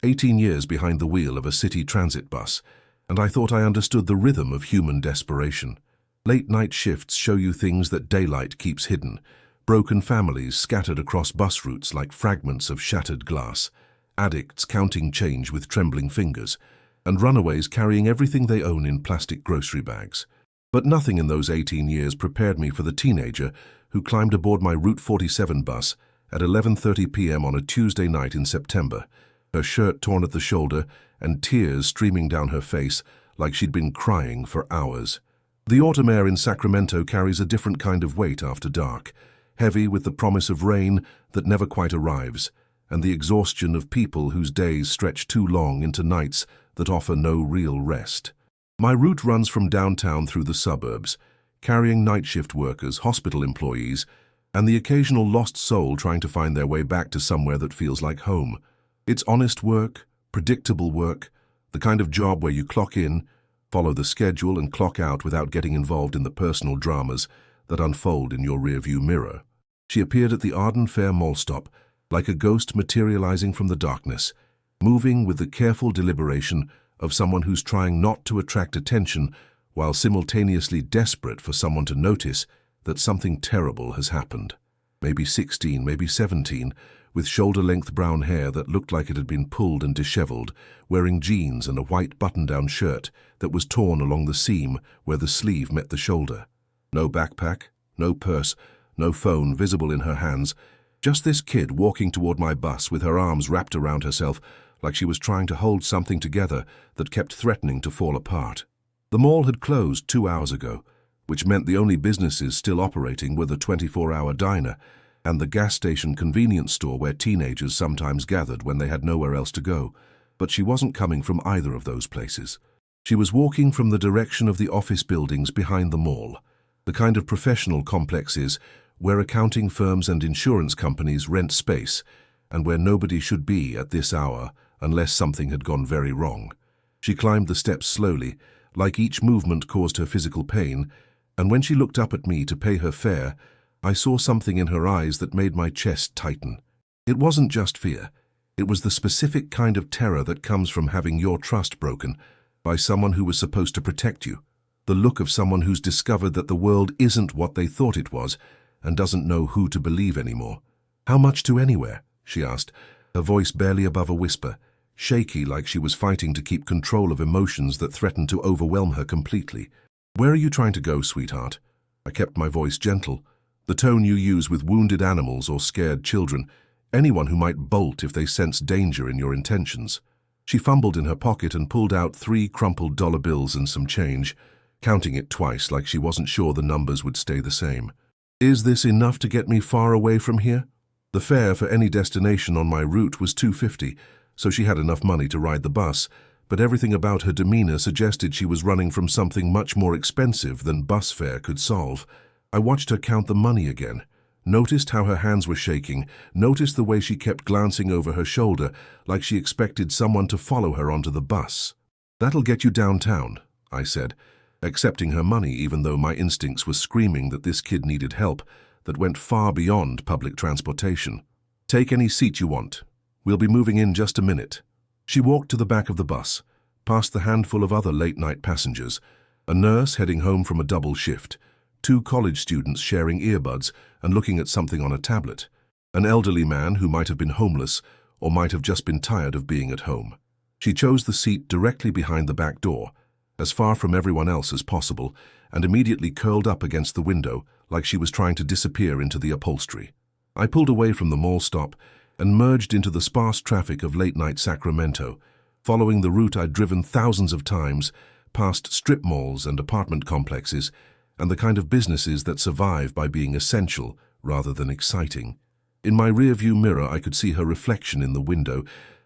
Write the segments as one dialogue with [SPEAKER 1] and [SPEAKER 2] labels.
[SPEAKER 1] 18 years behind the wheel of a city transit bus, and I thought I understood the rhythm of human desperation. Late-night shifts show you things that daylight keeps hidden. Broken families scattered across bus routes like fragments of shattered glass, addicts counting change with trembling fingers, and runaways carrying everything they own in plastic grocery bags. But nothing in those 18 years prepared me for the teenager who climbed aboard my Route 47 bus at 11:30 p.m. on a Tuesday night in September, her shirt torn at the shoulder and tears streaming down her face like she'd been crying for hours. The autumn air in Sacramento carries a different kind of weight after dark, heavy with the promise of rain that never quite arrives, and the exhaustion of people whose days stretch too long into nights that offer no real rest. My route runs from downtown through the suburbs, carrying night shift workers, hospital employees, and the occasional lost soul trying to find their way back to somewhere that feels like home. It's honest work, predictable work, the kind of job where you clock in, follow the schedule, and clock out without getting involved in the personal dramas that unfold in your rearview mirror. She appeared at the Arden Fair mall stop, like a ghost materializing from the darkness, moving with the careful deliberation of someone who's trying not to attract attention while simultaneously desperate for someone to notice that something terrible has happened. Maybe 16, maybe 17, with shoulder-length brown hair that looked like it had been pulled and disheveled, wearing jeans and a white button-down shirt that was torn along the seam where the sleeve met the shoulder. No backpack, no purse, no phone visible in her hands, just this kid walking toward my bus with her arms wrapped around herself like she was trying to hold something together that kept threatening to fall apart. The mall had closed 2 hours ago, which meant the only businesses still operating were the 24-hour diner and the gas station convenience store where teenagers sometimes gathered when they had nowhere else to go. But she wasn't coming from either of those places. She was walking from the direction of the office buildings behind the mall, the kind of professional complexes where accounting firms and insurance companies rent space and where nobody should be at this hour unless something had gone very wrong. She climbed the steps slowly, like each movement caused her physical pain, and when she looked up at me to pay her fare, I saw something in her eyes that made my chest tighten. It wasn't just fear. It was the specific kind of terror that comes from having your trust broken by someone who was supposed to protect you. The look of someone who's discovered that the world isn't what they thought it was and doesn't know who to believe anymore. "How much to anywhere?" she asked, her voice barely above a whisper, shaky like she was fighting to keep control of emotions that threatened to overwhelm her completely. "Where are you trying to go, sweetheart?" I kept my voice gentle, the tone you use with wounded animals or scared children, anyone who might bolt if they sense danger in your intentions. She fumbled in her pocket and pulled out 3 crumpled dollar bills and some change, counting it twice like she wasn't sure the numbers would stay the same. "Is this enough to get me far away from here?" The fare for any destination on my route was $2.50, so she had enough money to ride the bus, but everything about her demeanor suggested she was running from something much more expensive than bus fare could solve. I watched her count the money again, noticed how her hands were shaking, noticed the way she kept glancing over her shoulder like she expected someone to follow her onto the bus. "That'll get you downtown," I said, accepting her money even though my instincts were screaming that this kid needed help that went far beyond public transportation. "Take any seat you want. We'll be moving in just a minute." She walked to the back of the bus, past the handful of other late-night passengers, a nurse heading home from a double shift, 2 college students sharing earbuds and looking at something on a tablet, an elderly man who might have been homeless or might have just been tired of being at home. She chose the seat directly behind the back door, as far from everyone else as possible, and immediately curled up against the window like she was trying to disappear into the upholstery. I pulled away from the mall stop and merged into the sparse traffic of late-night Sacramento, following the route I'd driven thousands of times, past strip malls and apartment complexes, and the kind of businesses that survive by being essential rather than exciting. In my rearview mirror, I could see her reflection in the window,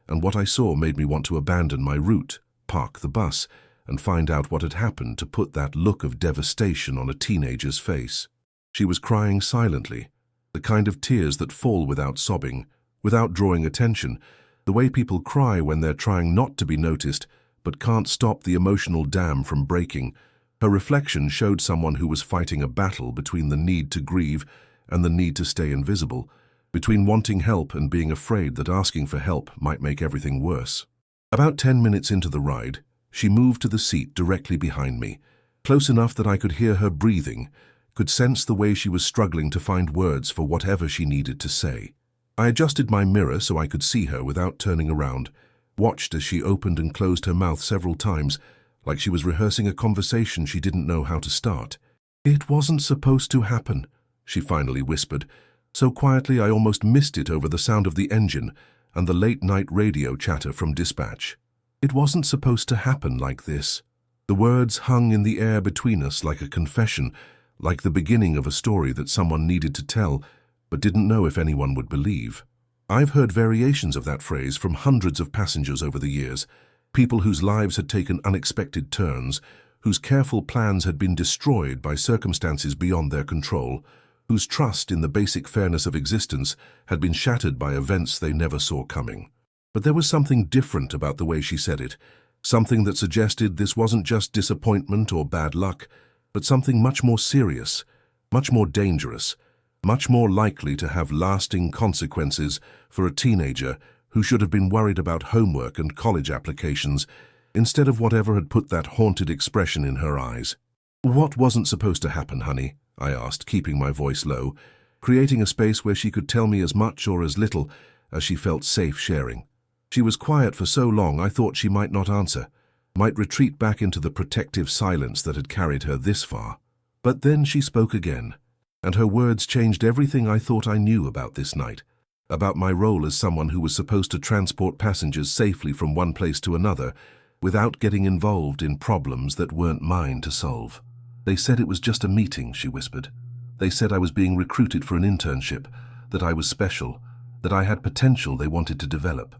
[SPEAKER 1] and what I saw made me want to abandon my route, park the bus, and find out what had happened to put that look of devastation on a teenager's face. She was crying silently, the kind of tears that fall without sobbing, without drawing attention, the way people cry when they're trying not to be noticed but can't stop the emotional dam from breaking. Her reflection showed someone who was fighting a battle between the need to grieve and the need to stay invisible, between wanting help and being afraid that asking for help might make everything worse. About 10 minutes into the ride, she moved to the seat directly behind me, close enough that I could hear her breathing, could sense the way she was struggling to find words for whatever she needed to say. I adjusted my mirror so I could see her without turning around, watched as she opened and closed her mouth several times, like she was rehearsing a conversation she didn't know how to start. "It wasn't supposed to happen," she finally whispered, so quietly I almost missed it over the sound of the engine and the late-night radio chatter from dispatch. "It wasn't supposed to happen like this." The words hung in the air between us like a confession, like the beginning of a story that someone needed to tell, but didn't know if anyone would believe. I've heard variations of that phrase from hundreds of passengers over the years, people whose lives had taken unexpected turns, whose careful plans had been destroyed by circumstances beyond their control, whose trust in the basic fairness of existence had been shattered by events they never saw coming. But there was something different about the way she said it, something that suggested this wasn't just disappointment or bad luck, but something much more serious, much more dangerous, much more likely to have lasting consequences for a teenager who should have been worried about homework and college applications instead of whatever had put that haunted expression in her eyes. "What wasn't supposed to happen, honey?" I asked, keeping my voice low, creating a space where she could tell me as much or as little as she felt safe sharing. She was quiet for so long I thought she might not answer, might retreat back into the protective silence that had carried her this far. But then she spoke again, and her words changed everything I thought I knew about this night, about my role as someone who was supposed to transport passengers safely from one place to another without getting involved in problems that weren't mine to solve. "They said it was just a meeting," she whispered. "They said I was being recruited for an internship, that I was special, that I had potential they wanted to develop.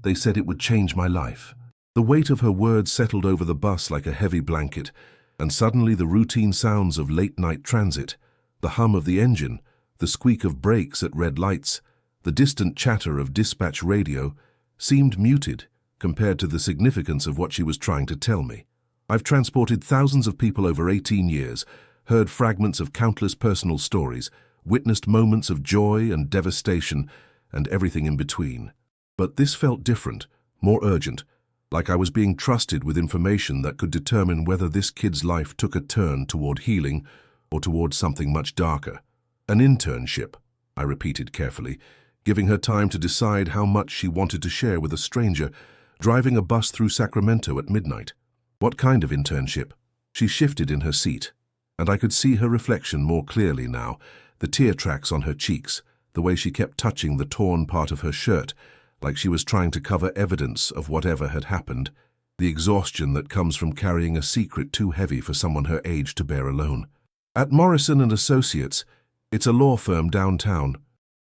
[SPEAKER 1] They said it would change my life." The weight of her words settled over the bus like a heavy blanket, and suddenly the routine sounds of late-night transit, the hum of the engine, the squeak of brakes at red lights, the distant chatter of dispatch radio, seemed muted compared to the significance of what she was trying to tell me. I've transported thousands of people over 18 years, heard fragments of countless personal stories, witnessed moments of joy and devastation, and everything in between. But this felt different, more urgent, like I was being trusted with information that could determine whether this kid's life took a turn toward healing or toward something much darker. "An internship," I repeated carefully, giving her time to decide how much she wanted to share with a stranger, driving a bus through Sacramento at midnight. "What kind of internship?" She shifted in her seat, and I could see her reflection more clearly now, the tear tracks on her cheeks, the way she kept touching the torn part of her shirt, like she was trying to cover evidence of whatever had happened, the exhaustion that comes from carrying a secret too heavy for someone her age to bear alone. "At Morrison and Associates, it's a law firm downtown.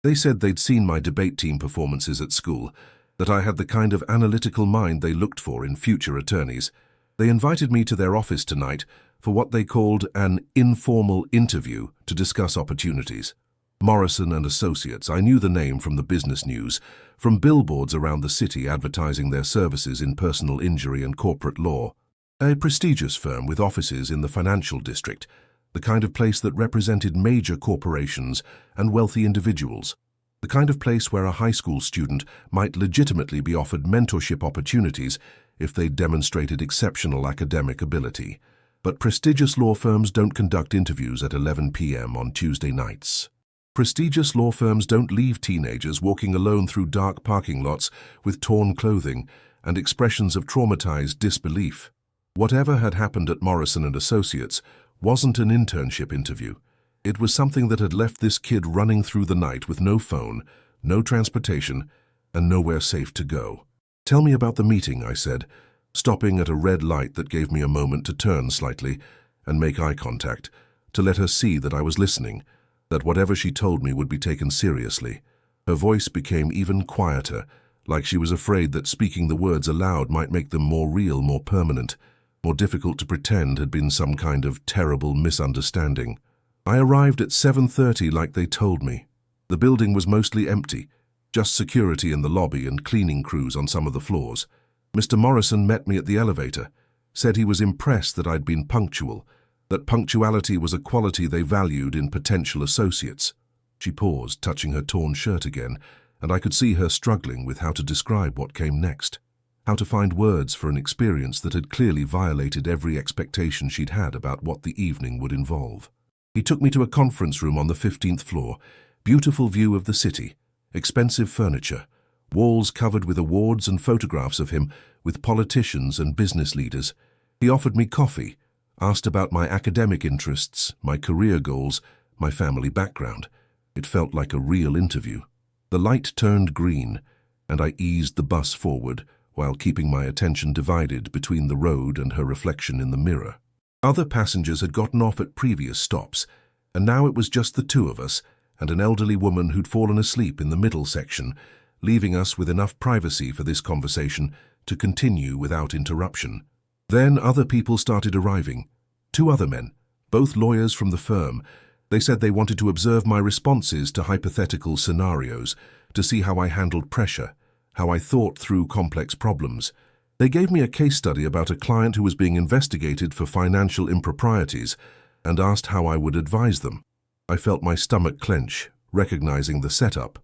[SPEAKER 1] They said they'd seen my debate team performances at school, that I had the kind of analytical mind they looked for in future attorneys. They invited me to their office tonight for what they called an informal interview to discuss opportunities. Morrison and Associates, I knew the name from the business news, from billboards around the city advertising their services in personal injury and corporate law. A prestigious firm with offices in the financial district, the kind of place that represented major corporations and wealthy individuals, the kind of place where a high school student might legitimately be offered mentorship opportunities if they demonstrated exceptional academic ability. But prestigious law firms don't conduct interviews at 11 p.m. on Tuesday nights. Prestigious law firms don't leave teenagers walking alone through dark parking lots with torn clothing and expressions of traumatized disbelief. Whatever had happened at Morrison and Associates wasn't an internship interview. It was something that had left this kid running through the night with no phone, no transportation, and nowhere safe to go. "Tell me about the meeting," I said, stopping at a red light that gave me a moment to turn slightly and make eye contact, to let her see that I was listening, that whatever she told me would be taken seriously. Her voice became even quieter, like she was afraid that speaking the words aloud might make them more real, more permanent, more difficult to pretend had been some kind of terrible misunderstanding. "I arrived at 7:30 like they told me. The building was mostly empty, just security in the lobby and cleaning crews on some of the floors. Mr. Morrison met me at the elevator, said he was impressed that I'd been punctual, that punctuality was a quality they valued in potential associates. She paused, touching her torn shirt again, and I could see her struggling with how to describe what came next, how to find words for an experience that had clearly violated every expectation she'd had about what the evening would involve. He took me to a conference room on the 15th floor, beautiful view of the city, expensive furniture, walls covered with awards and photographs of him with politicians and business leaders. He offered me coffee, asked about my academic interests, my career goals, my family background. It felt like a real interview. The light turned green, and I eased the bus forward while keeping my attention divided between the road and her reflection in the mirror. Other passengers had gotten off at previous stops, and now it was just the two of us and an elderly woman who'd fallen asleep in the middle section, leaving us with enough privacy for this conversation to continue without interruption. Then other people started arriving. 2 other men, both lawyers from the firm. They said they wanted to observe my responses to hypothetical scenarios, to see how I handled pressure, how I thought through complex problems. They gave me a case study about a client who was being investigated for financial improprieties and asked how I would advise them. I felt my stomach clench, recognizing the setup.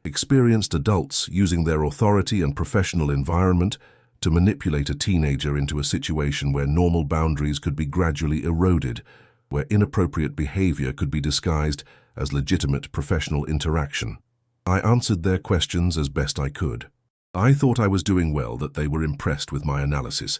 [SPEAKER 1] Experienced adults using their authority and professional environment to manipulate a teenager into a situation where normal boundaries could be gradually eroded, where inappropriate behavior could be disguised as legitimate professional interaction. I answered their questions as best I could. I thought I was doing well, that they were impressed with my analysis.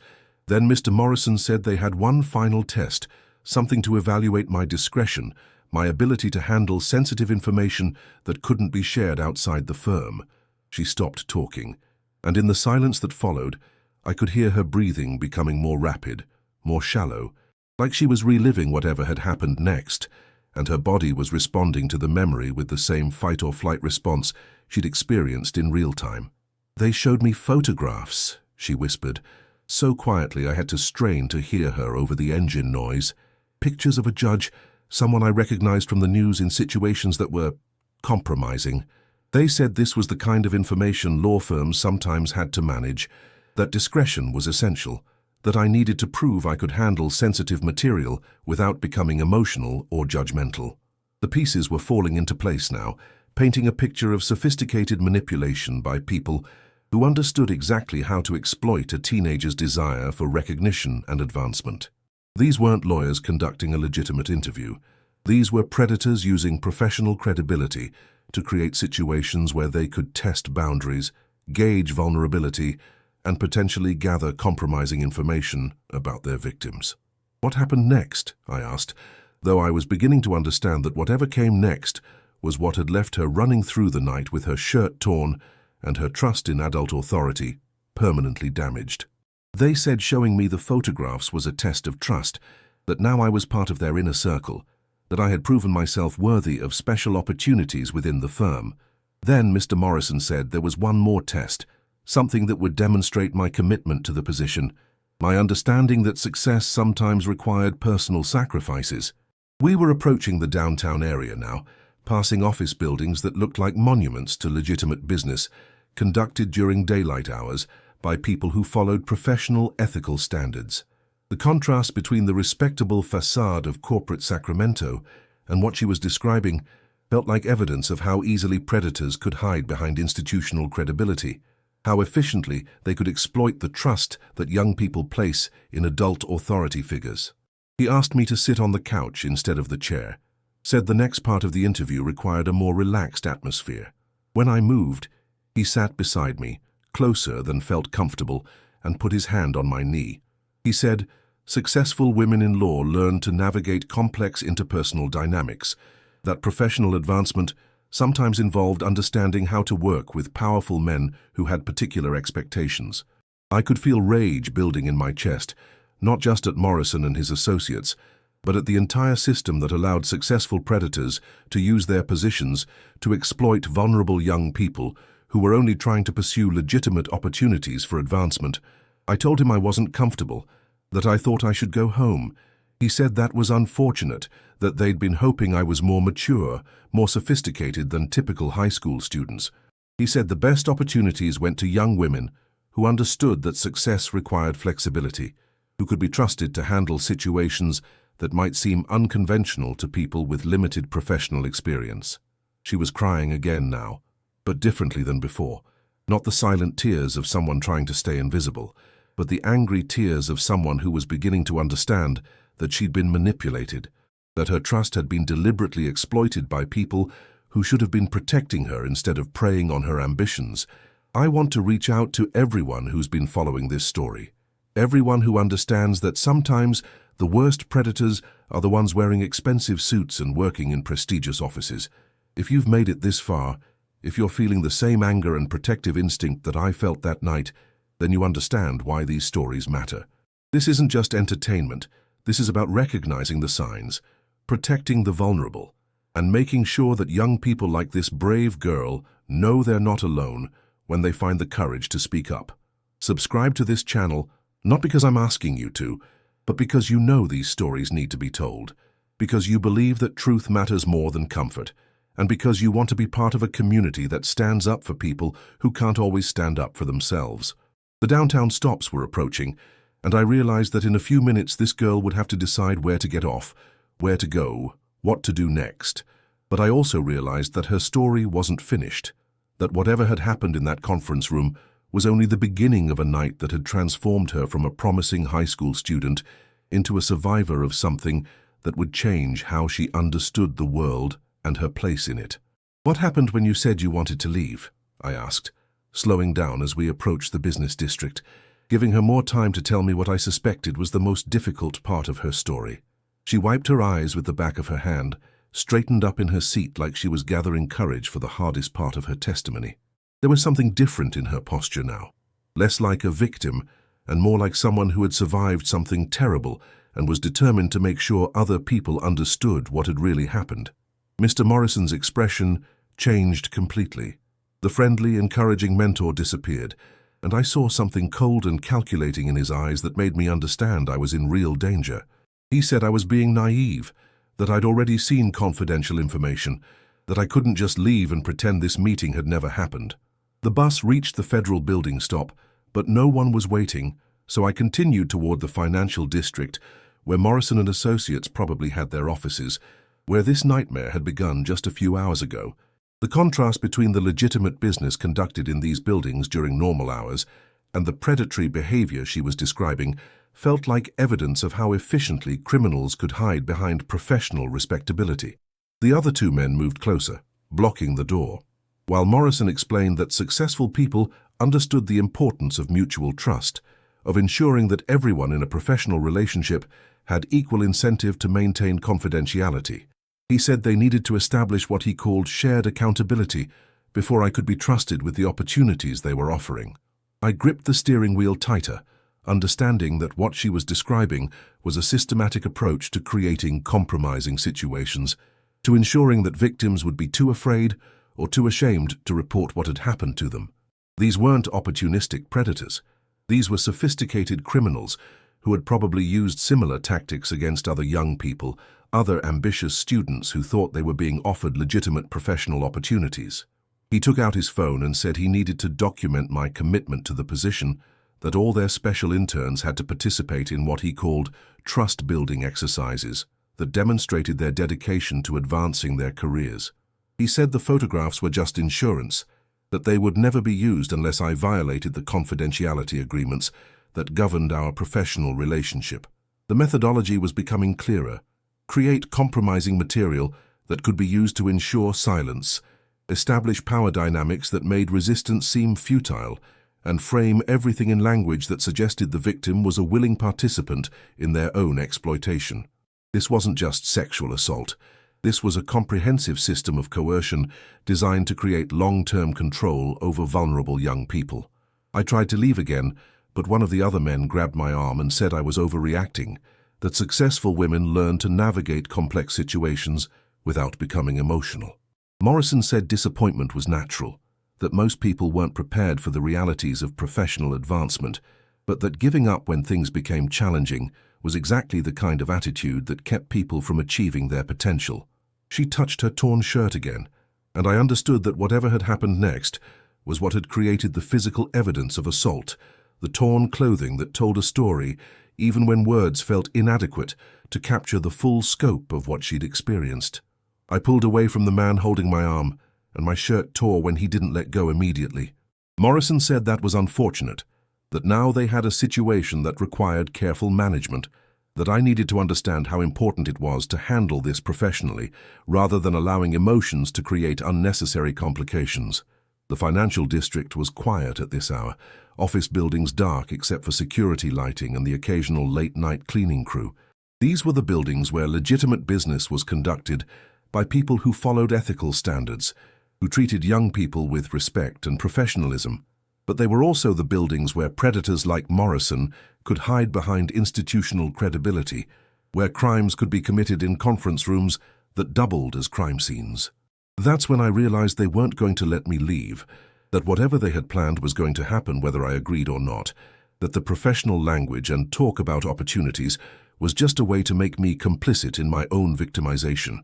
[SPEAKER 1] Then Mr. Morrison said they had one final test, something to evaluate my discretion, my ability to handle sensitive information that couldn't be shared outside the firm. She stopped talking, and in the silence that followed, I could hear her breathing becoming more rapid, more shallow, like she was reliving whatever had happened next, and her body was responding to the memory with the same fight-or-flight response she'd experienced in real time. "They showed me photographs," she whispered, so quietly I had to strain to hear her over the engine noise. "Pictures of a judge, someone I recognized from the news in situations that were compromising. They said this was the kind of information law firms sometimes had to manage, that discretion was essential, that I needed to prove I could handle sensitive material without becoming emotional or judgmental." The pieces were falling into place now, painting a picture of sophisticated manipulation by people who understood exactly how to exploit a teenager's desire for recognition and advancement. These weren't lawyers conducting a legitimate interview. These were predators using professional credibility to create situations where they could test boundaries, gauge vulnerability, and potentially gather compromising information about their victims. "What happened next?" I asked, though I was beginning to understand that whatever came next was what had left her running through the night with her shirt torn and her trust in adult authority permanently damaged. They said showing me the photographs was a test of trust, that now I was part of their inner circle, that I had proven myself worthy of special opportunities within the firm. Then Mr. Morrison said there was one more test, something that would demonstrate my commitment to the position, my understanding that success sometimes required personal sacrifices. We were approaching the downtown area now, passing office buildings that looked like monuments to legitimate business, conducted during daylight hours by people who followed professional ethical standards. The contrast between the respectable facade of corporate Sacramento and what she was describing felt like evidence of how easily predators could hide behind institutional credibility, how efficiently they could exploit the trust that young people place in adult authority figures. He asked me to sit on the couch instead of the chair, said the next part of the interview required a more relaxed atmosphere. When I moved, he sat beside me, closer than felt comfortable, and put his hand on my knee. He said, "Successful women in law learn to navigate complex interpersonal dynamics, that professional advancement sometimes involved understanding how to work with powerful men who had particular expectations." I could feel rage building in my chest, not just at Morrison and his associates, but at the entire system that allowed successful predators to use their positions to exploit vulnerable young people who were only trying to pursue legitimate opportunities for advancement. I told him I wasn't comfortable, that I thought I should go home. He said that was unfortunate, that they'd been hoping I was more mature, more sophisticated than typical high school students. He said the best opportunities went to young women who understood that success required flexibility, who could be trusted to handle situations that might seem unconventional to people with limited professional experience. She was crying again now, but differently than before. Not the silent tears of someone trying to stay invisible, but the angry tears of someone who was beginning to understand that she'd been manipulated, that her trust had been deliberately exploited by people who should have been protecting her instead of preying on her ambitions. I want to reach out to everyone who's been following this story. Everyone who understands that sometimes the worst predators are the ones wearing expensive suits and working in prestigious offices. If you've made it this far, if you're feeling the same anger and protective instinct that I felt that night, then you understand why these stories matter. This isn't just entertainment. This is about recognizing the signs, protecting the vulnerable, and making sure that young people like this brave girl know they're not alone when they find the courage to speak up. Subscribe to this channel, not because I'm asking you to, but because you know these stories need to be told, because you believe that truth matters more than comfort, and because you want to be part of a community that stands up for people who can't always stand up for themselves. The downtown stops were approaching, and I realized that in a few minutes this girl would have to decide where to get off, where to go, what to do next. But I also realized that her story wasn't finished, that whatever had happened in that conference room was only the beginning of a night that had transformed her from a promising high school student into a survivor of something that would change how she understood the world and her place in it. "What happened when you said you wanted to leave?" I asked, slowing down as we approached the business district, giving her more time to tell me what I suspected was the most difficult part of her story. She wiped her eyes with the back of her hand, straightened up in her seat like she was gathering courage for the hardest part of her testimony. There was something different in her posture now, less like a victim and more like someone who had survived something terrible and was determined to make sure other people understood what had really happened. Mr. Morrison's expression changed completely. The friendly, encouraging mentor disappeared, and I saw something cold and calculating in his eyes that made me understand I was in real danger. He said I was being naive, that I'd already seen confidential information, that I couldn't just leave and pretend this meeting had never happened. The bus reached the federal building stop, but no one was waiting, so I continued toward the financial district, where Morrison and Associates probably had their offices, where this nightmare had begun just a few hours ago. The contrast between the legitimate business conducted in these buildings during normal hours and the predatory behavior she was describing felt like evidence of how efficiently criminals could hide behind professional respectability. The other two men moved closer, blocking the door, while Morrison explained that successful people understood the importance of mutual trust, of ensuring that everyone in a professional relationship had equal incentive to maintain confidentiality. He said they needed to establish what he called shared accountability before I could be trusted with the opportunities they were offering. I gripped the steering wheel tighter, understanding that what she was describing was a systematic approach to creating compromising situations, to ensuring that victims would be too afraid or too ashamed to report what had happened to them. These weren't opportunistic predators. These were sophisticated criminals who had probably used similar tactics against other young people, other ambitious students who thought they were being offered legitimate professional opportunities. He took out his phone and said he needed to document my commitment to the position, that all their special interns had to participate in what he called trust-building exercises that demonstrated their dedication to advancing their careers. He said the photographs were just insurance, that they would never be used unless I violated the confidentiality agreements that governed our professional relationship. The methodology was becoming clearer. Create compromising material that could be used to ensure silence, establish power dynamics that made resistance seem futile, and frame everything in language that suggested the victim was a willing participant in their own exploitation. This wasn't just sexual assault. This was a comprehensive system of coercion designed to create long-term control over vulnerable young people. I tried to leave again, but one of the other men grabbed my arm and said I was overreacting, that successful women learn to navigate complex situations without becoming emotional. Morrison said disappointment was natural, that most people weren't prepared for the realities of professional advancement, but that giving up when things became challenging was exactly the kind of attitude that kept people from achieving their potential. She touched her torn shirt again, and I understood that whatever had happened next was what had created the physical evidence of assault, the torn clothing that told a story even when words felt inadequate to capture the full scope of what she'd experienced. I pulled away from the man holding my arm, and my shirt tore when he didn't let go immediately. Morrison said that was unfortunate, that now they had a situation that required careful management, that I needed to understand how important it was to handle this professionally, rather than allowing emotions to create unnecessary complications. The financial district was quiet at this hour, office buildings dark except for security lighting and the occasional late-night cleaning crew. These were the buildings where legitimate business was conducted by people who followed ethical standards, who treated young people with respect and professionalism. But they were also the buildings where predators like Morrison could hide behind institutional credibility, where crimes could be committed in conference rooms that doubled as crime scenes. That's when I realized they weren't going to let me leave, that whatever they had planned was going to happen whether I agreed or not, that the professional language and talk about opportunities was just a way to make me complicit in my own victimization.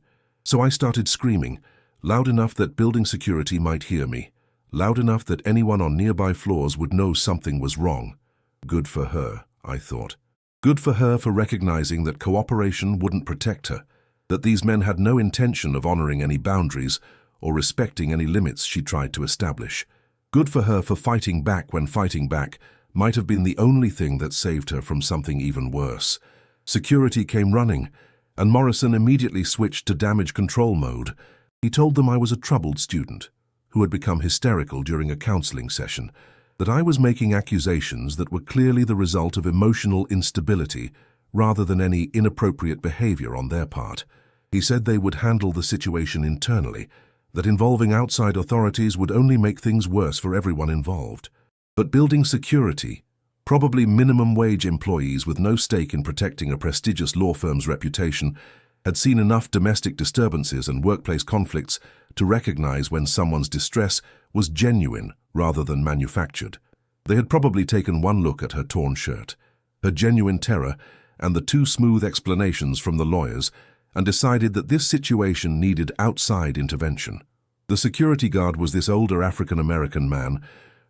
[SPEAKER 1] So I started screaming, loud enough that building security might hear me, loud enough that anyone on nearby floors would know something was wrong. Good for her, I thought. Good for her for recognizing that cooperation wouldn't protect her, that these men had no intention of honoring any boundaries or respecting any limits she tried to establish. Good for her for fighting back when fighting back might have been the only thing that saved her from something even worse. Security came running, and Morrison immediately switched to damage control mode. He told them I was a troubled student who had become hysterical during a counseling session, that I was making accusations that were clearly the result of emotional instability rather than any inappropriate behavior on their part. He said they would handle the situation internally, that involving outside authorities would only make things worse for everyone involved. But building security, probably minimum wage employees with no stake in protecting a prestigious law firm's reputation, had seen enough domestic disturbances and workplace conflicts to recognize when someone's distress was genuine rather than manufactured. They had probably taken one look at her torn shirt, her genuine terror, and the two smooth explanations from the lawyers, and decided that this situation needed outside intervention. The security guard was this older African-American man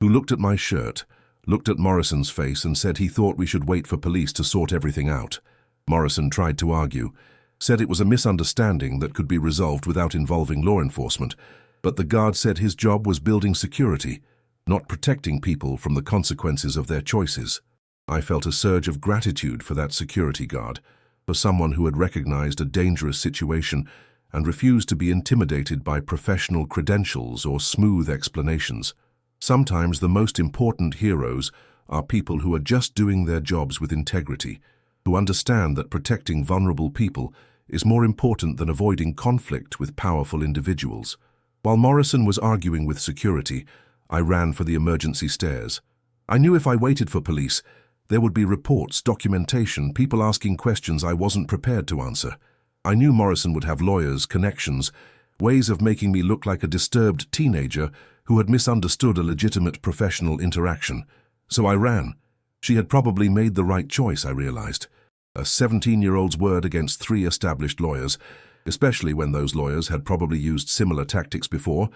[SPEAKER 1] who looked at my shirt, looked at Morrison's face, and said he thought we should wait for police to sort everything out. Morrison tried to argue, said it was a misunderstanding that could be resolved without involving law enforcement, but the guard said his job was building security, not protecting people from the consequences of their choices. I felt a surge of gratitude for that security guard, for someone who had recognized a dangerous situation and refused to be intimidated by professional credentials or smooth explanations. Sometimes the most important heroes are people who are just doing their jobs with integrity, who understand that protecting vulnerable people is more important than avoiding conflict with powerful individuals. While Morrison was arguing with security, I ran for the emergency stairs. I knew if I waited for police, there would be reports, documentation, people asking questions I wasn't prepared to answer. I knew Morrison would have lawyers, connections, ways of making me look like a disturbed teenager who had misunderstood a legitimate professional interaction. So I ran. She had probably made the right choice, I realized. A 17-year-old's word against 3 established lawyers, especially when those lawyers had probably used similar tactics before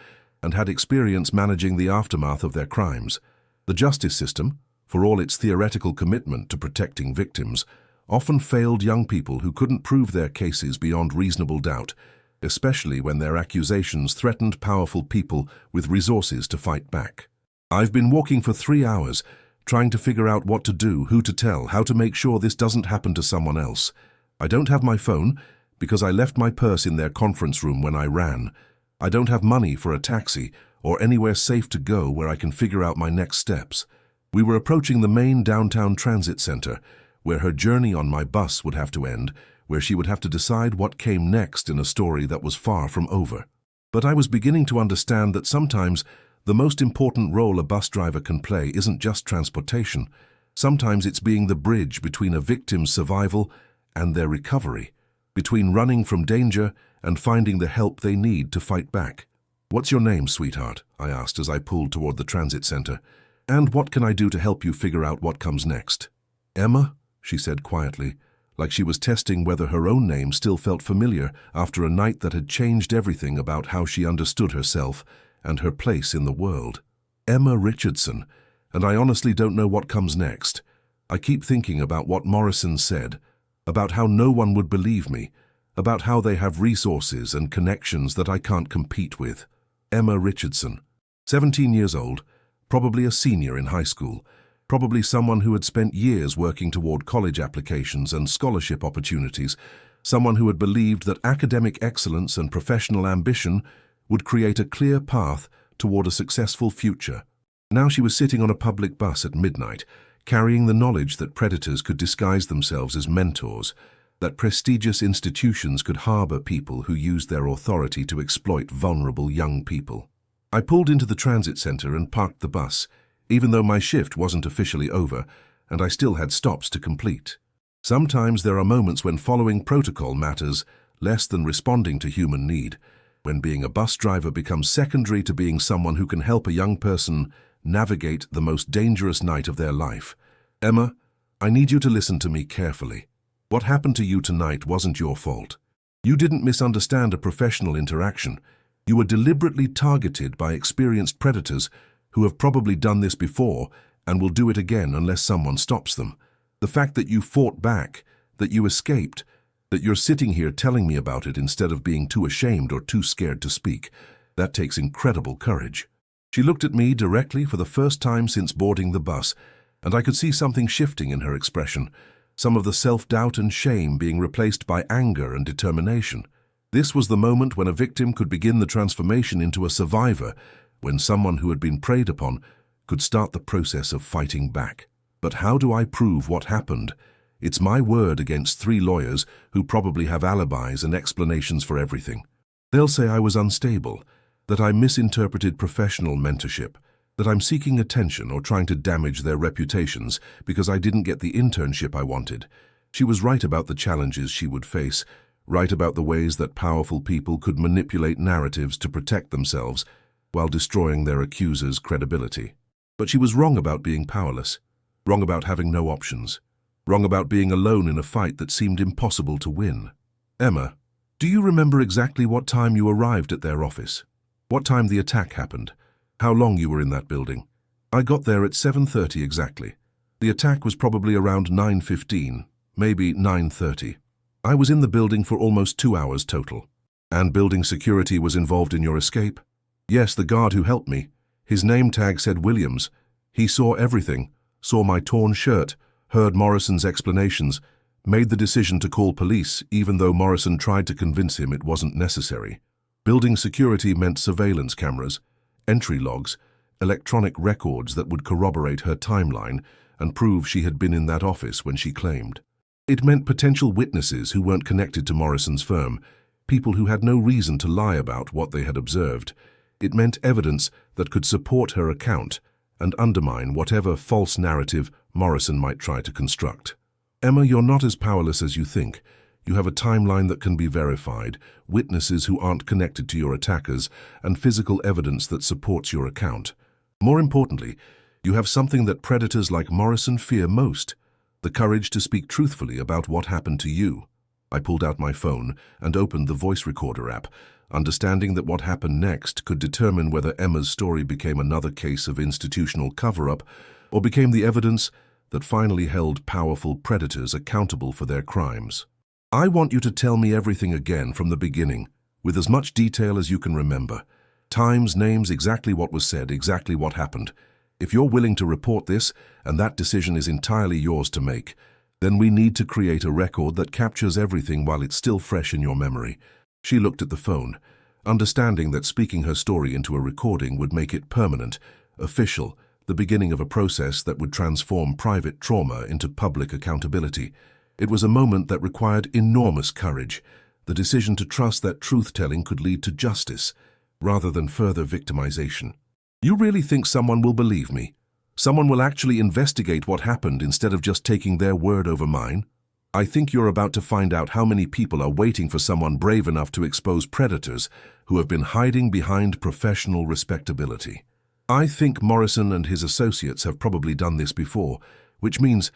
[SPEAKER 1] and had experience managing the aftermath of their crimes. The justice system, for all its theoretical commitment to protecting victims, often failed young people who couldn't prove their cases beyond reasonable doubt, especially when their accusations threatened powerful people with resources to fight back. I've been walking for 3 hours, trying to figure out what to do, who to tell, how to make sure this doesn't happen to someone else. I don't have my phone because I left my purse in their conference room when I ran. I don't have money for a taxi or anywhere safe to go where I can figure out my next steps. We were approaching the main downtown transit center, where her journey on my bus would have to end, where she would have to decide what came next in a story that was far from over. But I was beginning to understand that sometimes the most important role a bus driver can play isn't just transportation. Sometimes it's being the bridge between a victim's survival and their recovery, between running from danger and finding the help they need to fight back. "What's your name, sweetheart?" I asked as I pulled toward the transit center. "And what can I do to help you figure out what comes next?" "Emma," she said quietly, like she was testing whether her own name still felt familiar after a night that had changed everything about how she understood herself and her place in the world. "Emma Richardson, and I honestly don't know what comes next. I keep thinking about what Morrison said, about how no one would believe me, about how they have resources and connections that I can't compete with. Emma Richardson, 17 years old, probably a senior in high school, probably someone who had spent years working toward college applications and scholarship opportunities, someone who had believed that academic excellence and professional ambition would create a clear path toward a successful future. Now she was sitting on a public bus at midnight, carrying the knowledge that predators could disguise themselves as mentors, that prestigious institutions could harbor people who used their authority to exploit vulnerable young people. I pulled into the transit center and parked the bus, even though my shift wasn't officially over, and I still had stops to complete. Sometimes there are moments when following protocol matters less than responding to human need, when being a bus driver becomes secondary to being someone who can help a young person navigate the most dangerous night of their life. Emma, I need you to listen to me carefully. What happened to you tonight wasn't your fault. You didn't misunderstand a professional interaction. You were deliberately targeted by experienced predators who have probably done this before and will do it again unless someone stops them. The fact that you fought back, that you escaped, that you're sitting here telling me about it instead of being too ashamed or too scared to speak, that takes incredible courage. She looked at me directly for the first time since boarding the bus, and I could see something shifting in her expression, some of the self-doubt and shame being replaced by anger and determination. This was the moment when a victim could begin the transformation into a survivor, when someone who had been preyed upon could start the process of fighting back. But how do I prove what happened? It's my word against 3 lawyers who probably have alibis and explanations for everything. They'll say I was unstable, that I misinterpreted professional mentorship, that I'm seeking attention or trying to damage their reputations because I didn't get the internship I wanted. She was right about the challenges she would face, right about the ways that powerful people could manipulate narratives to protect themselves while destroying their accusers' credibility. But she was wrong about being powerless, wrong about having no options, wrong about being alone in a fight that seemed impossible to win. Emma, do you remember exactly what time you arrived at their office? What time the attack happened? How long you were in that building? I got there at 7:30 exactly. The attack was probably around 9:15, maybe 9:30. I was in the building for almost 2 hours total. And building security was involved in your escape? Yes, the guard who helped me. His name tag said Williams. He saw everything, saw my torn shirt, heard Morrison's explanations, made the decision to call police even though Morrison tried to convince him it wasn't necessary. Building security meant surveillance cameras, entry logs, electronic records that would corroborate her timeline and prove she had been in that office when she claimed. It meant potential witnesses who weren't connected to Morrison's firm, people who had no reason to lie about what they had observed. It meant evidence that could support her account and undermine whatever false narrative Morrison might try to construct. Emma, you're not as powerless as you think. You have a timeline that can be verified, witnesses who aren't connected to your attackers, and physical evidence that supports your account. More importantly, you have something that predators like Morrison fear most: the courage to speak truthfully about what happened to you. I pulled out my phone and opened the voice recorder app, understanding that what happened next could determine whether Emma's story became another case of institutional cover-up or became the evidence that finally held powerful predators accountable for their crimes. I want you to tell me everything again from the beginning, with as much detail as you can remember. Times, names, exactly what was said, exactly what happened. If you're willing to report this, and that decision is entirely yours to make, then we need to create a record that captures everything while it's still fresh in your memory. She looked at the phone, understanding that speaking her story into a recording would make it permanent, official, the beginning of a process that would transform private trauma into public accountability. It was a moment that required enormous courage, the decision to trust that truth-telling could lead to justice, rather than further victimization. You really think someone will believe me? Someone will actually investigate what happened instead of just taking their word over mine? I think you're about to find out how many people are waiting for someone brave enough to expose predators who have been hiding behind professional respectability. I think Morrison and his associates have probably done this before, which means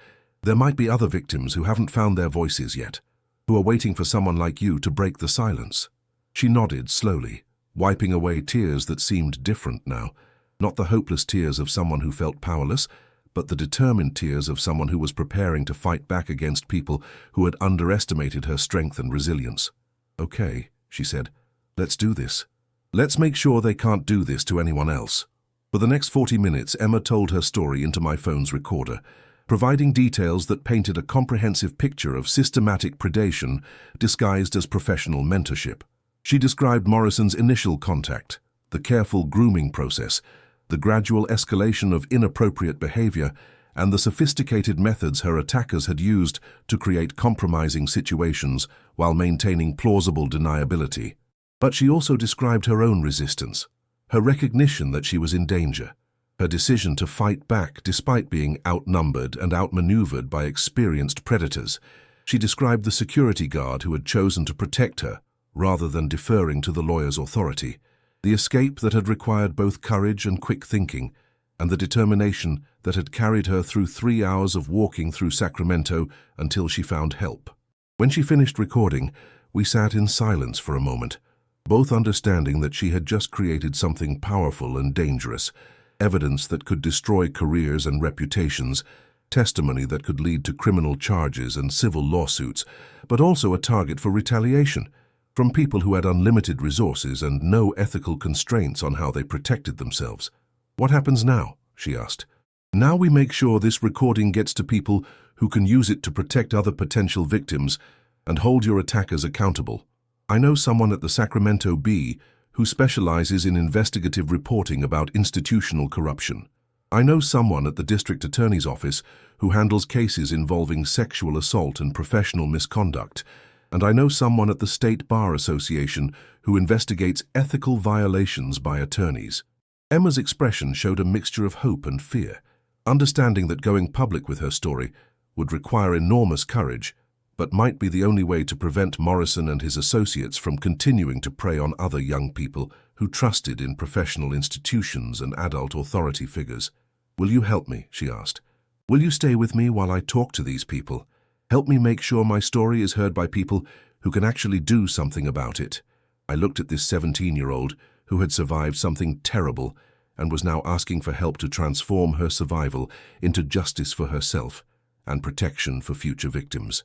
[SPEAKER 1] there might be other victims who haven't found their voices yet, who are waiting for someone like you to break the silence. She nodded slowly, wiping away tears that seemed different now. Not the hopeless tears of someone who felt powerless, but the determined tears of someone who was preparing to fight back against people who had underestimated her strength and resilience. "Okay," she said. "Let's do this. Let's make sure they can't do this to anyone else." For the next 40 minutes, Emma told her story into my phone's recorder, providing details that painted a comprehensive picture of systematic predation disguised as professional mentorship. She described Morrison's initial contact, the careful grooming process, the gradual escalation of inappropriate behavior, and the sophisticated methods her attackers had used to create compromising situations while maintaining plausible deniability. But she also described her own resistance, her recognition that she was in danger, her decision to fight back despite being outnumbered and outmaneuvered by experienced predators. She described the security guard who had chosen to protect her rather than deferring to the lawyer's authority, the escape that had required both courage and quick thinking, and the determination that had carried her through 3 hours of walking through Sacramento until she found help. When she finished recording, we sat in silence for a moment, both understanding that she had just created something powerful and dangerous, evidence that could destroy careers and reputations, testimony that could lead to criminal charges and civil lawsuits, but also a target for retaliation from people who had unlimited resources and no ethical constraints on how they protected themselves. "What happens now?" she asked. "Now we make sure this recording gets to people who can use it to protect other potential victims and hold your attackers accountable. I know someone at the Sacramento Bee who specializes in investigative reporting about institutional corruption. I know someone at the district attorney's office who handles cases involving sexual assault and professional misconduct, and I know someone at the State Bar Association who investigates ethical violations by attorneys." Emma's expression showed a mixture of hope and fear, understanding that going public with her story would require enormous courage, but might be the only way to prevent Morrison and his associates from continuing to prey on other young people who trusted in professional institutions and adult authority figures. "Will you help me?" she asked. "Will you stay with me while I talk to these people? Help me make sure my story is heard by people who can actually do something about it." I looked at this 17-year-old who had survived something terrible and was now asking for help to transform her survival into justice for herself and protection for future victims.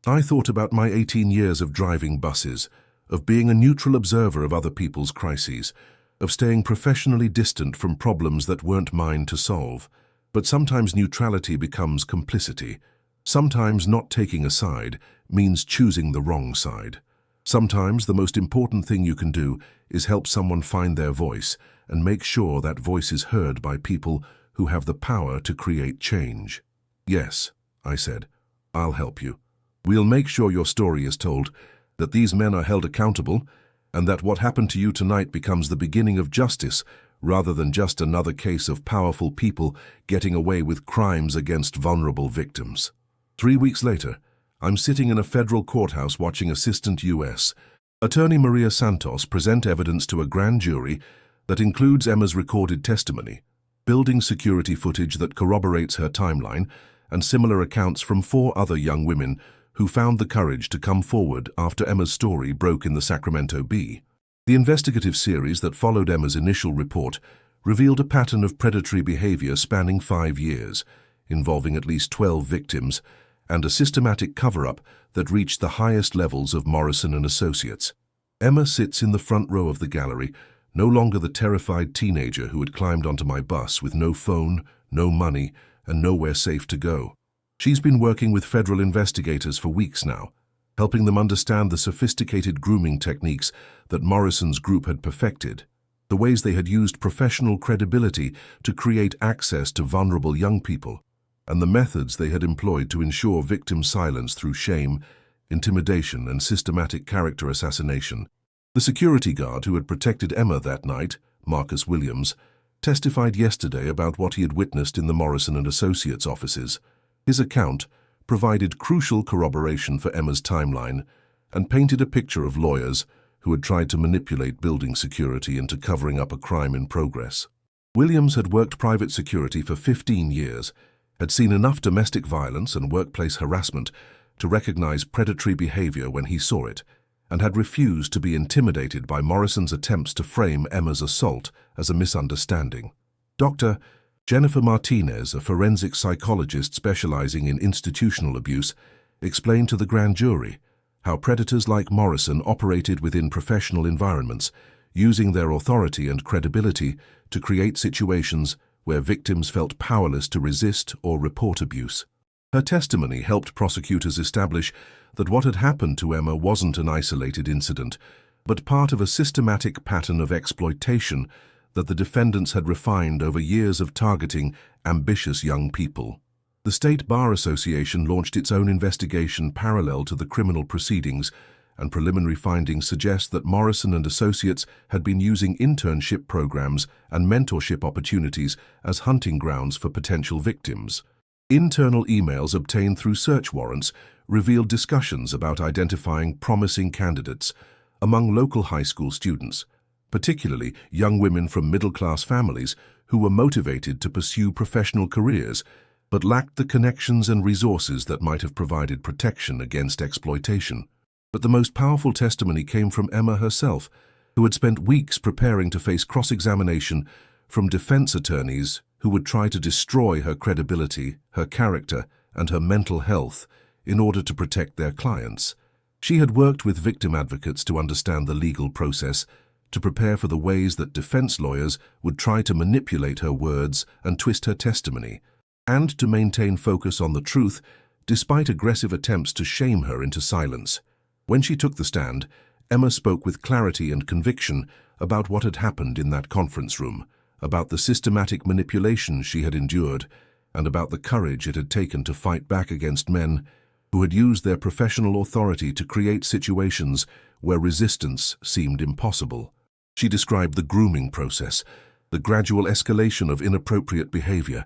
[SPEAKER 1] I thought about my 18 years of driving buses, of being a neutral observer of other people's crises, of staying professionally distant from problems that weren't mine to solve. But sometimes neutrality becomes complicity. Sometimes not taking a side means choosing the wrong side. Sometimes the most important thing you can do is help someone find their voice and make sure that voice is heard by people who have the power to create change. "Yes," I said, "I'll help you. We'll make sure your story is told, that these men are held accountable, and that what happened to you tonight becomes the beginning of justice rather than just another case of powerful people getting away with crimes against vulnerable victims." 3 weeks later, I'm sitting in a federal courthouse watching Assistant U.S. Attorney Maria Santos present evidence to a grand jury that includes Emma's recorded testimony, building security footage that corroborates her timeline, and similar accounts from 4 other young women who found the courage to come forward after Emma's story broke in the Sacramento Bee. The investigative series that followed Emma's initial report revealed a pattern of predatory behavior spanning 5 years, involving at least 12 victims, and a systematic cover-up that reached the highest levels of Morrison and Associates. Emma sits in the front row of the gallery, no longer the terrified teenager who had climbed onto my bus with no phone, no money, and nowhere safe to go. She's been working with federal investigators for weeks now, helping them understand the sophisticated grooming techniques that Morrison's group had perfected, the ways they had used professional credibility to create access to vulnerable young people, and the methods they had employed to ensure victim silence through shame, intimidation, and systematic character assassination. The security guard who had protected Emma that night, Marcus Williams, testified yesterday about what he had witnessed in the Morrison and Associates offices. His account provided crucial corroboration for Emma's timeline and painted a picture of lawyers who had tried to manipulate building security into covering up a crime in progress. Williams had worked private security for 15 years, had seen enough domestic violence and workplace harassment to recognize predatory behavior when he saw it, and had refused to be intimidated by Morrison's attempts to frame Emma's assault as a misunderstanding. Dr. Jennifer Martinez, a forensic psychologist specializing in institutional abuse, explained to the grand jury how predators like Morrison operated within professional environments, using their authority and credibility to create situations where victims felt powerless to resist or report abuse. Her testimony helped prosecutors establish that what had happened to Emma wasn't an isolated incident, but part of a systematic pattern of exploitation that the defendants had refined over years of targeting ambitious young people. The State Bar Association launched its own investigation parallel to the criminal proceedings, and preliminary findings suggest that Morrison and associates had been using internship programs and mentorship opportunities as hunting grounds for potential victims. Internal emails obtained through search warrants revealed discussions about identifying promising candidates among local high school students, particularly young women from middle-class families who were motivated to pursue professional careers but lacked the connections and resources that might have provided protection against exploitation. But the most powerful testimony came from Emma herself, who had spent weeks preparing to face cross-examination from defense attorneys who would try to destroy her credibility, her character, and her mental health in order to protect their clients. She had worked with victim advocates to understand the legal process, to prepare for the ways that defense lawyers would try to manipulate her words and twist her testimony, and to maintain focus on the truth despite aggressive attempts to shame her into silence. When she took the stand, Emma spoke with clarity and conviction about what had happened in that conference room, about the systematic manipulation she had endured, and about the courage it had taken to fight back against men who had used their professional authority to create situations where resistance seemed impossible. She described the grooming process, the gradual escalation of inappropriate behavior,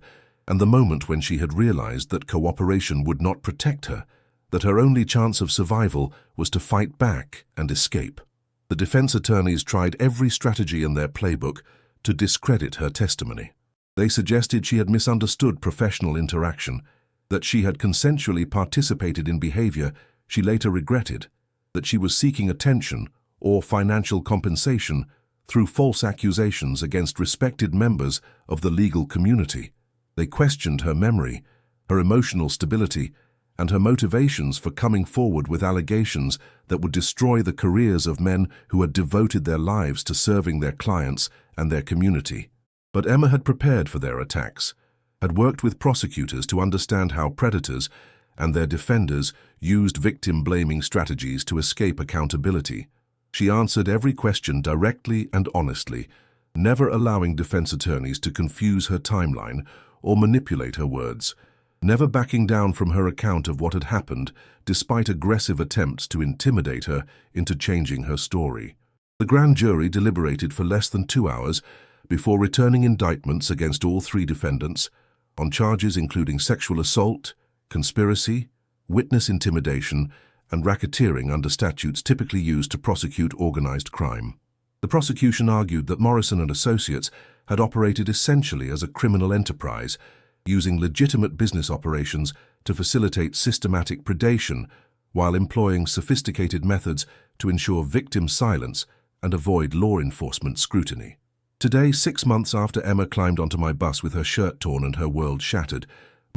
[SPEAKER 1] and the moment when she had realized that cooperation would not protect her, that her only chance of survival was to fight back and escape. The defense attorneys tried every strategy in their playbook to discredit her testimony. They suggested she had misunderstood professional interaction, that she had consensually participated in behavior she later regretted, that she was seeking attention or financial compensation through false accusations against respected members of the legal community. They questioned her memory, her emotional stability, and her motivations for coming forward with allegations that would destroy the careers of men who had devoted their lives to serving their clients and their community. But Emma had prepared for their attacks, had worked with prosecutors to understand how predators and their defenders used victim-blaming strategies to escape accountability. She answered every question directly and honestly, never allowing defense attorneys to confuse her timeline or manipulate her words, never backing down from her account of what had happened despite aggressive attempts to intimidate her into changing her story. The grand jury deliberated for less than 2 hours before returning indictments against all 3 defendants on charges including sexual assault, conspiracy, witness intimidation, and racketeering under statutes typically used to prosecute organized crime. The prosecution argued that Morrison and associates had operated essentially as a criminal enterprise, using legitimate business operations to facilitate systematic predation while employing sophisticated methods to ensure victim silence and avoid law enforcement scrutiny. Today, 6 months after Emma climbed onto my bus with her shirt torn and her world shattered,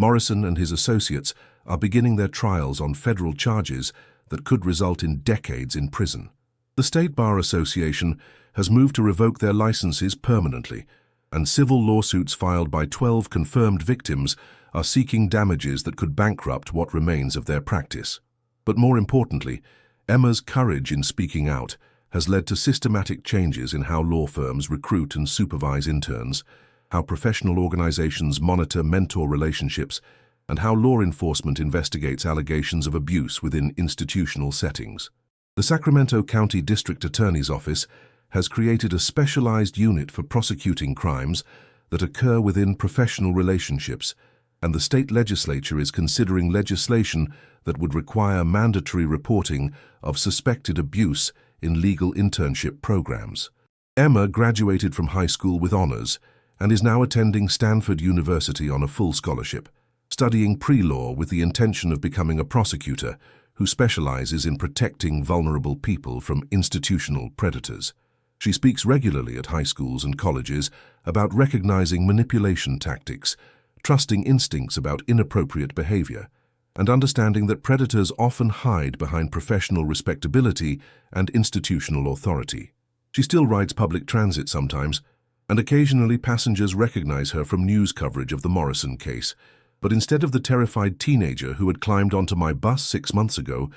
[SPEAKER 1] Morrison and his associates are beginning their trials on federal charges that could result in decades in prison. The State Bar Association has moved to revoke their licenses permanently, and civil lawsuits filed by 12 confirmed victims are seeking damages that could bankrupt what remains of their practice. But more importantly, Emma's courage in speaking out has led to systematic changes in how law firms recruit and supervise interns, how professional organizations monitor mentor relationships, and how law enforcement investigates allegations of abuse within institutional settings. The Sacramento County District Attorney's Office has created a specialized unit for prosecuting crimes that occur within professional relationships, and the state legislature is considering legislation that would require mandatory reporting of suspected abuse in legal internship programs. Emma graduated from high school with honors and is now attending Stanford University on a full scholarship, studying pre-law with the intention of becoming a prosecutor who specializes in protecting vulnerable people from institutional predators. She speaks regularly at high schools and colleges about recognizing manipulation tactics, trusting instincts about inappropriate behavior, and understanding that predators often hide behind professional respectability and institutional authority. She still rides public transit sometimes, and occasionally passengers recognize her from news coverage of the Morrison case. But instead of the terrified teenager who had climbed onto my bus 6 months ago,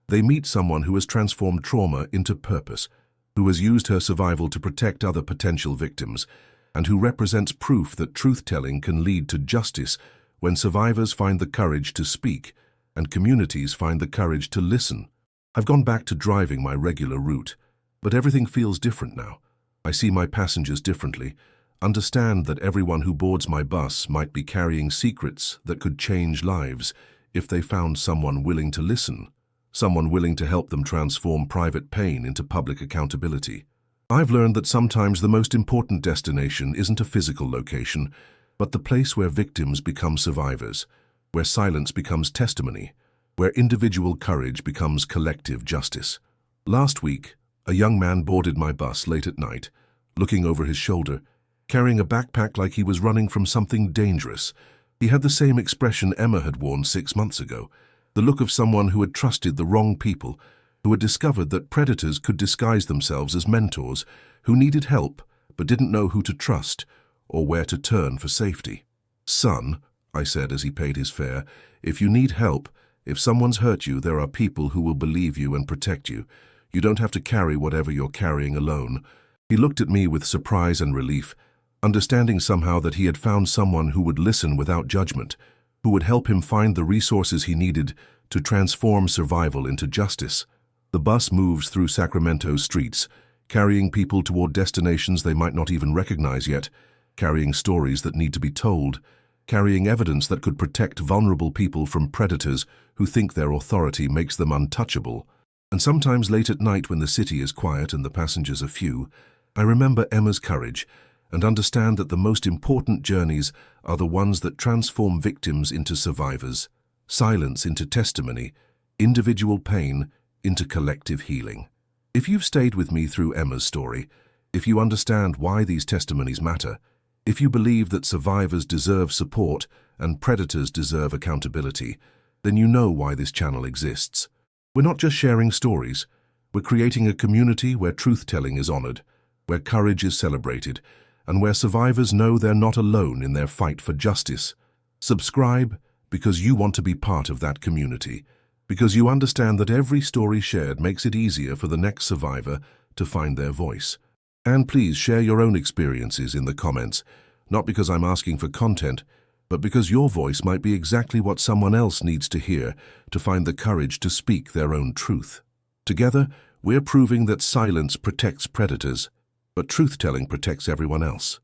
[SPEAKER 1] they meet someone who has transformed trauma into purpose, who has used her survival to protect other potential victims, and who represents proof that truth-telling can lead to justice when survivors find the courage to speak and communities find the courage to listen. I've gone back to driving my regular route, but everything feels different now. I see my passengers differently, understand that everyone who boards my bus might be carrying secrets that could change lives if they found someone willing to listen, someone willing to help them transform private pain into public accountability. I've learned that sometimes the most important destination isn't a physical location, but the place where victims become survivors, where silence becomes testimony, where individual courage becomes collective justice. Last week, a young man boarded my bus late at night, looking over his shoulder, carrying a backpack like he was running from something dangerous. He had the same expression Emma had worn 6 months ago, the look of someone who had trusted the wrong people, who had discovered that predators could disguise themselves as mentors, who needed help but didn't know who to trust or where to turn for safety. "Son," I said as he paid his fare, "if you need help, if someone's hurt you, there are people who will believe you and protect you. You don't have to carry whatever you're carrying alone." He looked at me with surprise and relief, understanding somehow that he had found someone who would listen without judgment, who would help him find the resources he needed to transform survival into justice. The bus moves through Sacramento's streets, carrying people toward destinations they might not even recognize yet, carrying stories that need to be told, carrying evidence that could protect vulnerable people from predators who think their authority makes them untouchable. And sometimes late at night when the city is quiet and the passengers are few, I remember Emma's courage and understand that the most important journeys are the ones that transform victims into survivors, silence into testimony, individual pain into collective healing. If you've stayed with me through Emma's story, if you understand why these testimonies matter, if you believe that survivors deserve support and predators deserve accountability, then you know why this channel exists. We're not just sharing stories, we're creating a community where truth-telling is honored, where courage is celebrated, and where survivors know they're not alone in their fight for justice. Subscribe because you want to be part of that community, because you understand that every story shared makes it easier for the next survivor to find their voice. And please share your own experiences in the comments, not because I'm asking for content, but because your voice might be exactly what someone else needs to hear to find the courage to speak their own truth. Together, we're proving that silence protects predators, but truth-telling protects everyone else.